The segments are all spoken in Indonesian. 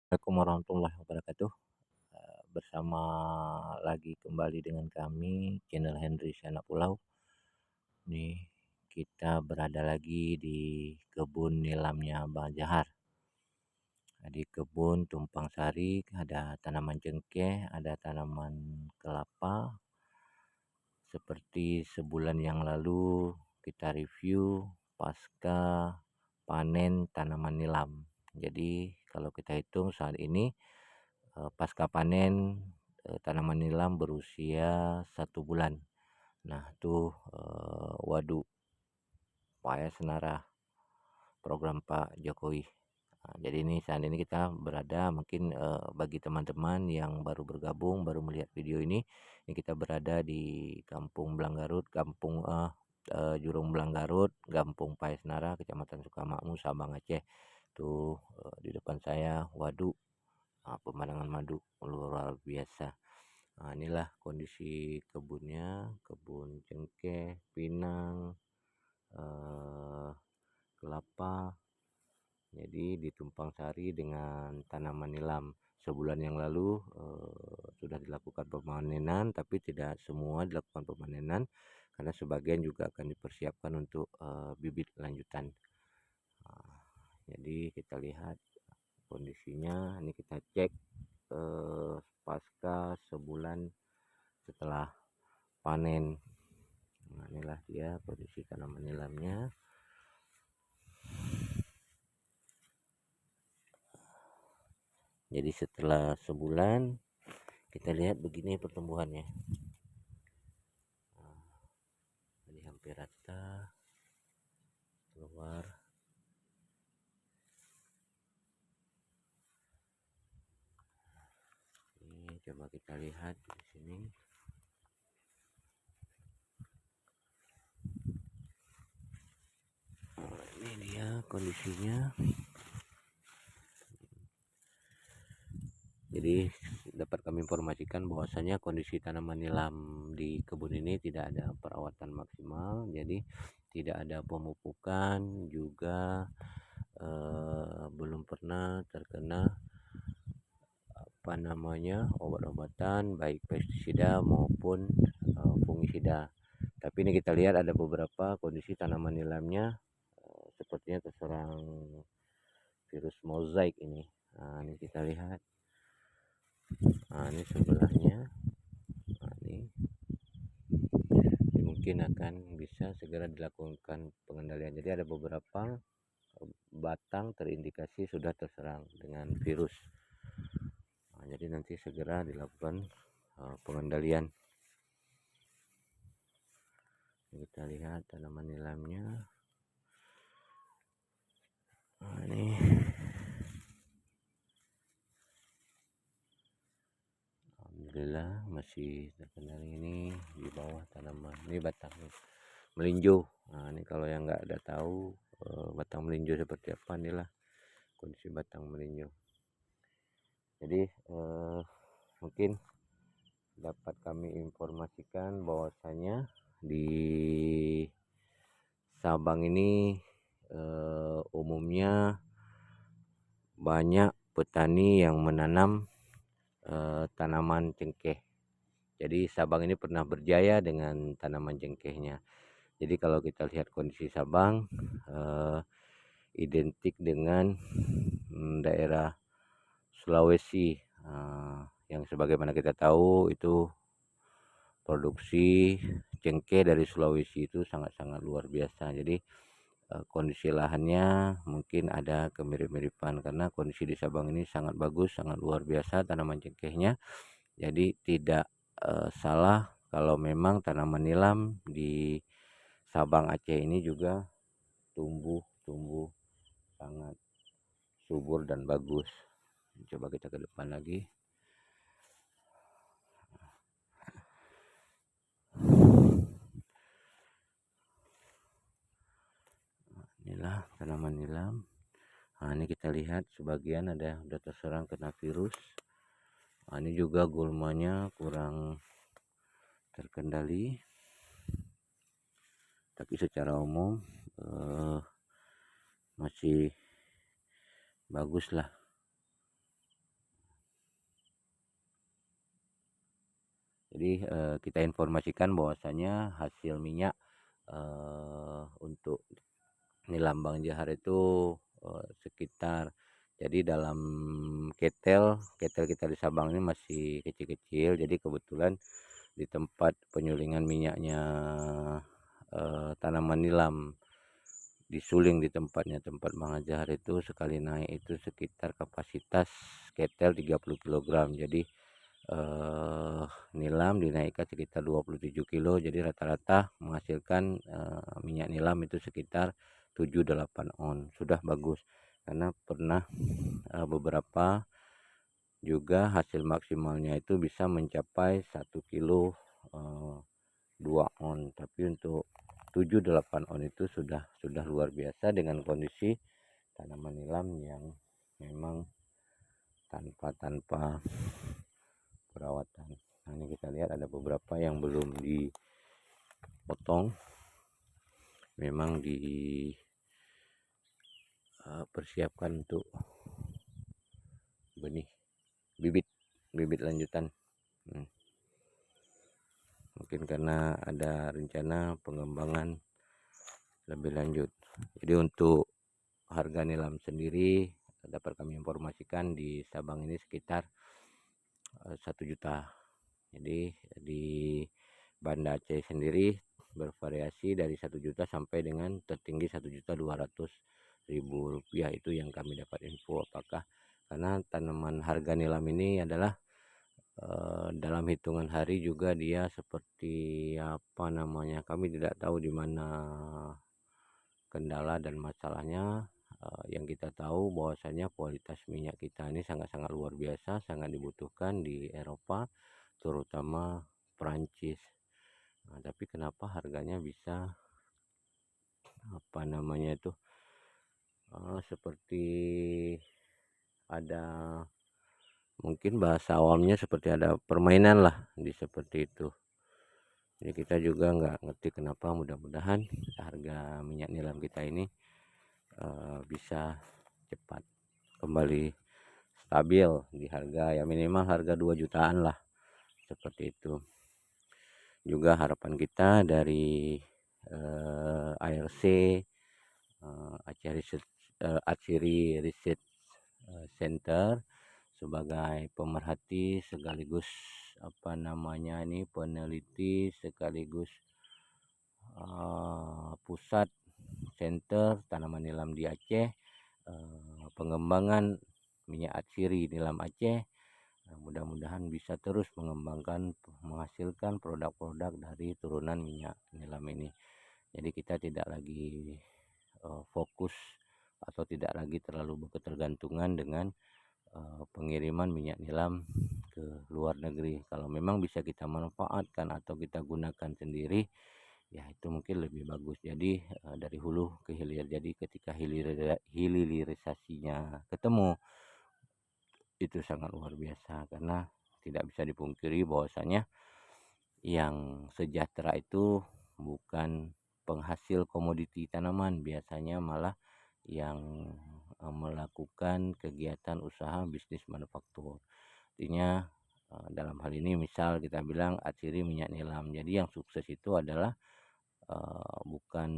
Assalamualaikum warahmatullahi wabarakatuh. Bersama lagi kembali dengan kami channel Henry Sanak Pulau. Nih kita berada lagi di kebun nilamnya Bang Jahar. Di kebun tumpang sari ada tanaman cengkeh, ada tanaman kelapa. Seperti sebulan yang lalu kita review pasca panen tanaman nilam. Jadi kalau kita hitung saat ini pasca panen tanaman nilam berusia 1 bulan. Nah itu waduk Paya Senara program Pak Jokowi. Nah, jadi ini saat ini kita berada mungkin bagi teman-teman yang baru bergabung, baru melihat video ini kita berada di Kampung Blanggarut, Kampung Jurung Blanggarut, Kampung Paya Senara, Kecamatan Sukamakmur, Sabang Aceh. Tuh di depan saya waduk, pemandangan madu luar biasa. Nah, inilah kondisi kebunnya, kebun cengkeh, pinang, kelapa. Jadi ditumpang sari dengan tanaman nilam. Sebulan yang lalu sudah dilakukan pemanenan, tapi tidak semua dilakukan pemanenan karena sebagian juga akan dipersiapkan untuk bibit lanjutan. Jadi kita lihat kondisinya, ini kita cek pasca sebulan setelah panen. Nah, inilah dia kondisi tanaman nilamnya. Jadi setelah sebulan kita lihat begini pertumbuhannya. Ini hampir rata keluar. Ini coba kita lihat di sini. Ini dia kondisinya. Jadi dapat kami informasikan bahwasanya kondisi tanaman nilam di kebun ini tidak ada perawatan maksimal, jadi tidak ada pemupukan, juga belum pernah terkena obat-obatan baik pestisida maupun fungisida. Tapi ini kita lihat ada beberapa kondisi tanaman nilamnya sepertinya terserang virus mozaik ini. Nah, ini kita lihat. Nah, ini sebelahnya. Nah, ini mungkin akan bisa segera dilakukan pengendalian. Jadi ada beberapa batang terindikasi sudah terserang dengan virus. Nah, jadi nanti segera dilakukan pengendalian. Kita lihat tanaman nilamnya. Nah, ini alhamdulillah masih terkendali. Ini di bawah tanaman ini batang melinjo. Nah, ini kalau yang nggak ada tahu batang melinjo seperti apa, inilah kondisi batang melinjo. Jadi mungkin dapat kami informasikan bahwasanya di Sabang ini umumnya banyak petani yang menanam tanaman cengkeh. Jadi Sabang ini pernah berjaya dengan tanaman cengkehnya. Jadi kalau kita lihat kondisi Sabang identik dengan daerah Sulawesi yang sebagaimana kita tahu itu produksi cengkeh dari Sulawesi itu sangat-sangat luar biasa. Jadi kondisi lahannya mungkin ada kemirip-miripan karena kondisi di Sabang ini sangat bagus, sangat luar biasa tanaman cengkehnya. Jadi tidak salah kalau memang tanaman nilam di Sabang Aceh ini juga tumbuh sangat subur dan bagus. Coba kita ke depan lagi. Inilah tanaman nilam. Nah, ini kita lihat sebagian ada sudah terserang kena virus. Nah, ini juga gulmanya kurang terkendali. Tapi secara umum masih bagus lah. Jadi, kita informasikan bahwasanya hasil minyak, untuk nilam Bang Jahar itu, sekitar jadi dalam ketel kita di Sabang ini masih kecil-kecil, jadi kebetulan di tempat penyulingan minyaknya, tanaman nilam disuling di tempat Bang Jahar itu sekali naik itu sekitar kapasitas ketel 30 kilogram. Jadi, eee, nilam dinaikkan sekitar 27 kilo, jadi rata-rata menghasilkan, minyak nilam itu sekitar 7, 8 on, sudah bagus. Karena pernah, beberapa juga hasil maksimalnya itu bisa mencapai 1 kilo, 2 on, tapi untuk 7, 8 on itu sudah luar biasa dengan kondisi tanaman nilam yang memang tanpa perawatan. Nah, ini kita lihat ada beberapa yang belum dipotong, memang persiapkan untuk benih bibit lanjutan. Mungkin karena ada rencana pengembangan lebih lanjut. Jadi untuk harga nilam sendiri dapat kami informasikan di Sabang ini sekitar 1 juta. Jadi di Banda Aceh sendiri bervariasi dari 1 juta sampai dengan tertinggi 1.200.000 rupiah. Itu yang kami dapat info. Apakah karena tanaman harga nilam ini adalah dalam hitungan hari juga dia seperti apa namanya, kami tidak tahu di mana kendala dan masalahnya. Yang kita tahu bahwasanya kualitas minyak kita ini sangat-sangat luar biasa, sangat dibutuhkan di Eropa, terutama Perancis. Nah, tapi kenapa harganya bisa apa namanya itu, seperti ada, mungkin bahasa awamnya seperti ada permainan lah di seperti itu. Jadi kita juga nggak ngerti kenapa. Mudah-mudahan harga minyak nilam kita ini bisa cepat kembali stabil di harga ya minimal harga 2 jutaan lah, seperti itu. Juga harapan kita dari ARC, Atsiri Research Center, sebagai pemerhati sekaligus apa namanya ini peneliti sekaligus pusat center tanaman nilam di Aceh, pengembangan minyak atsiri nilam Aceh. Mudah-mudahan bisa terus mengembangkan menghasilkan produk-produk dari turunan minyak nilam ini. Jadi kita tidak lagi fokus atau tidak lagi terlalu berketergantungan dengan pengiriman minyak nilam ke luar negeri. Kalau memang bisa kita manfaatkan atau kita gunakan sendiri, ya itu mungkin lebih bagus. Jadi dari hulu ke hilir. Jadi ketika hilirisasinya ketemu, itu sangat luar biasa. Karena tidak bisa dipungkiri bahwasanya yang sejahtera itu bukan penghasil komoditi tanaman, biasanya malah yang melakukan kegiatan usaha bisnis manufaktur. Artinya dalam hal ini misal kita bilang atsiri minyak nilam. Jadi yang sukses itu adalah bukan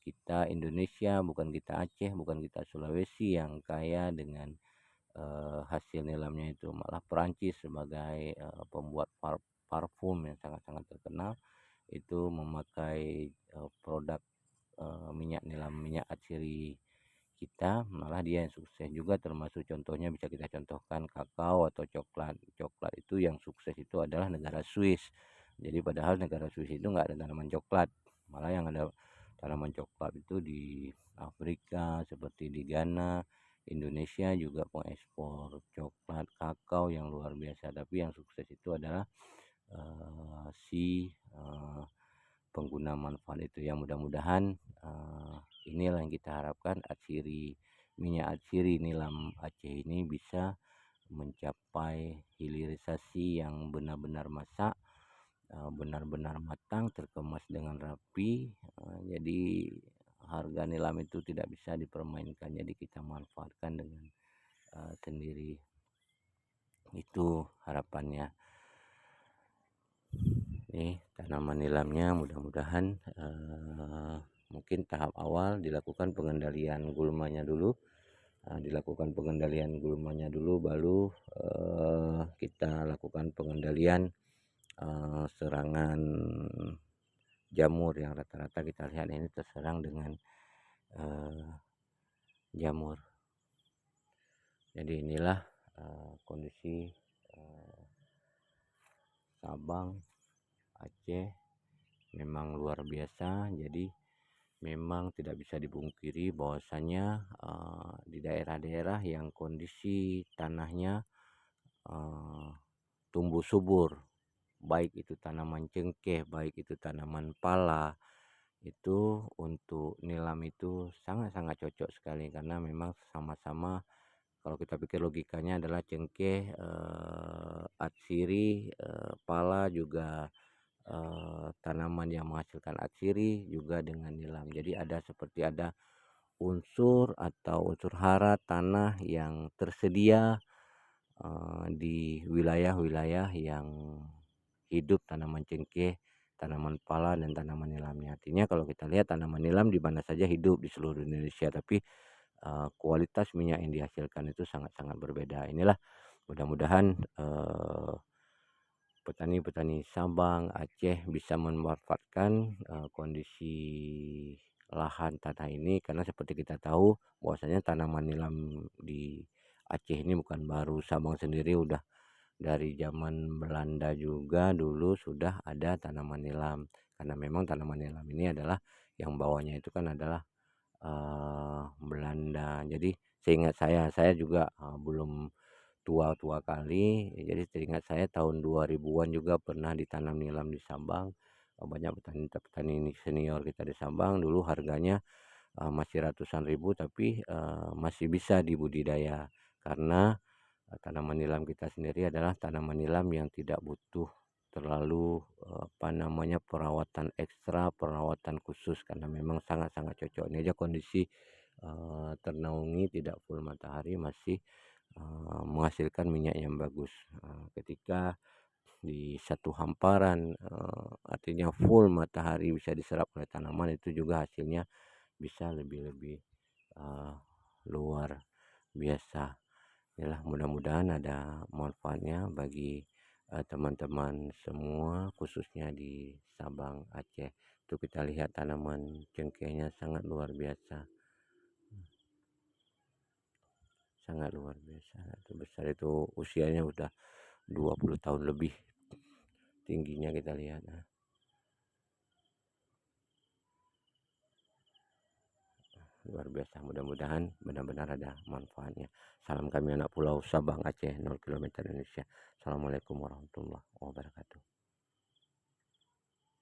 kita Indonesia, bukan kita Aceh, bukan kita Sulawesi yang kaya dengan hasil nilamnya itu, malah Perancis sebagai pembuat parfum yang sangat-sangat terkenal itu memakai produk minyak nilam, minyak atsiri kita, malah dia yang sukses juga. Termasuk contohnya bisa kita contohkan kakao atau coklat itu yang sukses itu adalah negara Swiss. Jadi padahal negara Swiss itu nggak ada tanaman coklat, malah yang ada tanaman coklat itu di Afrika seperti di Ghana. Indonesia juga pengekspor coklat kakao yang luar biasa, tapi yang sukses itu adalah si pengguna manfaat itu. Yang mudah-mudahan inilah yang kita harapkan, minyak atsiri nilam Aceh ini bisa mencapai hilirisasi yang benar-benar masak, benar-benar matang, terkemas dengan rapi. Jadi harga nilam itu tidak bisa dipermainkan, jadi kita manfaatkan dengan sendiri. Itu harapannya. Ini tanaman nilamnya mudah-mudahan mungkin tahap awal dilakukan pengendalian gulmanya dulu. Dilakukan pengendalian gulmanya dulu, baru kita lakukan pengendalian serangan jamur yang rata-rata kita lihat ini terserang dengan jamur. Jadi inilah kondisi Sabang, Aceh memang luar biasa. Jadi memang tidak bisa dipungkiri bahwasanya di daerah-daerah yang kondisi tanahnya tumbuh subur, baik itu tanaman cengkeh, baik itu tanaman pala, itu untuk nilam itu sangat-sangat cocok sekali, karena memang sama-sama kalau kita pikir logikanya adalah cengkeh, atsiri, pala juga tanaman yang menghasilkan atsiri juga dengan nilam. Jadi ada seperti ada unsur atau unsur hara tanah yang tersedia di wilayah-wilayah yang hidup tanaman cengkeh, tanaman pala, dan tanaman nilamnya. Artinya kalau kita lihat tanaman nilam di mana saja hidup di seluruh Indonesia, tapi kualitas minyak yang dihasilkan itu sangat-sangat berbeda. Inilah mudah-mudahan petani-petani Sabang, Aceh bisa memanfaatkan kondisi lahan tanah ini, karena seperti kita tahu bahwasanya tanaman nilam di Aceh ini bukan baru. Sabang sendiri udah dari zaman Belanda juga dulu sudah ada tanaman nilam, karena memang tanaman nilam ini adalah yang bawahnya itu kan adalah Belanda. Jadi seingat saya juga belum tua-tua kali, jadi teringat saya tahun 2000-an juga pernah ditanam nilam di Sabang. Banyak petani-petani senior kita di Sabang dulu harganya masih ratusan ribu, tapi masih bisa dibudidaya, karena tanaman nilam kita sendiri adalah tanaman nilam yang tidak butuh terlalu perawatan ekstra, perawatan khusus, karena memang sangat-sangat cocok. Ini aja kondisi ternaungi, tidak full matahari, masih menghasilkan minyak yang bagus. Ketika di satu hamparan artinya full matahari bisa diserap oleh tanaman, itu juga hasilnya bisa lebih-lebih luar biasa. Inilah mudah-mudahan ada manfaatnya bagi teman-teman semua, khususnya di Sabang, Aceh. Itu kita lihat tanaman cengkehnya sangat luar biasa, sangat luar biasa. Itu besar, itu usianya udah 20 tahun lebih tingginya kita lihat. Luar biasa, mudah-mudahan benar-benar ada manfaatnya. Salam kami anak pulau Sabang Aceh 0 km Indonesia. Assalamualaikum warahmatullahi wabarakatuh.